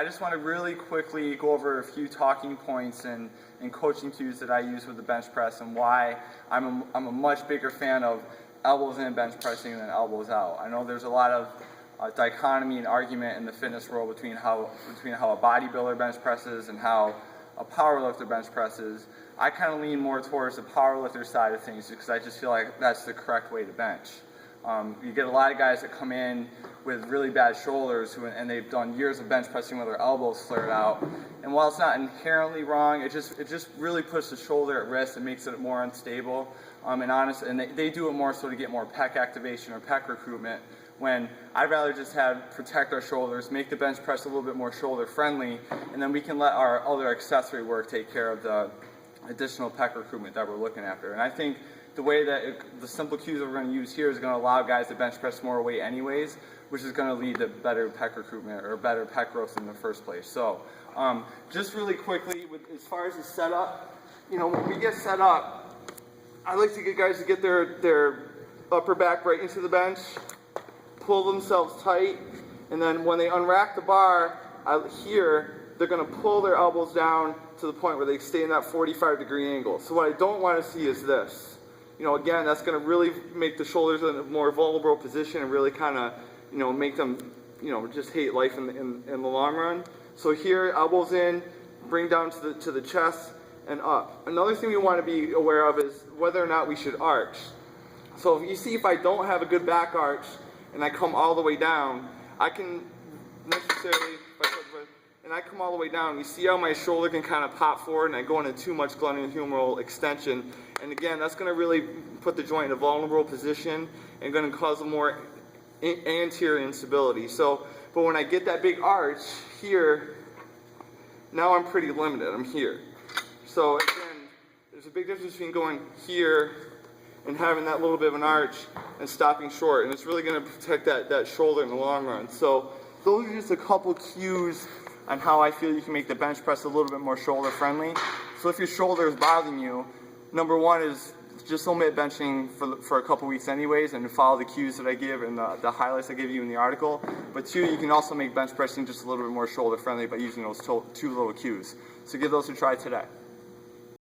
just want to really quickly go over a few talking points and coaching cues that I use with the bench press and why I'm a much bigger fan of elbows in bench pressing than elbows out. I know there's a lot of dichotomy and argument in the fitness world between how a bodybuilder bench presses and how a powerlifter bench presses. I kind of lean more towards the powerlifter side of things because I just feel like that's the correct way to bench. You get a lot of guys that come in with really bad shoulders and they've done years of bench pressing with their elbows flared out. And while it's not inherently wrong, it just really puts the shoulder at risk and makes it more unstable. And they do it more so to get more pec activation or pec recruitment, when I'd rather just protect our shoulders, make the bench press a little bit more shoulder friendly, and then we can let our other accessory work take care of the additional pec recruitment that we're looking after. And I think the way that the simple cues that we're going to use here is going to allow guys to bench press more weight anyways, which is going to lead to better pec recruitment or better pec growth in the first place. So just really quickly, as far as the setup, when we get set up, I like to get guys to get their upper back right into the bench, pull themselves tight, and then when they unrack the bar here, they're going to pull their elbows down to the point where they stay in that 45-degree angle. So what I don't want to see is this. Again, that's going to really make the shoulders in a more vulnerable position and really kind of, make them, just hate life in the long run. So here, elbows in, bring down to the chest and up. Another thing we want to be aware of is whether or not we should arch. So if you see, if I don't have a good back arch and I come all the way down, I can necessarily, and I come all the way down, you see how my shoulder can kind of pop forward and I go into too much glenohumeral extension. And again, that's going to really put the joint in a vulnerable position and going to cause a more anterior instability. But when I get that big arch here, now I'm pretty limited. I'm here. So again, there's a big difference between going here and having that little bit of an arch and stopping short. And it's really going to protect that shoulder in the long run. So those are just a couple cues on how I feel you can make the bench press a little bit more shoulder friendly. So if your shoulder is bothering you, number one is just omit benching for a couple weeks anyways and follow the cues that I give and the highlights I give you in the article. But two, you can also make bench pressing just a little bit more shoulder friendly by using those two little cues. So give those a try today.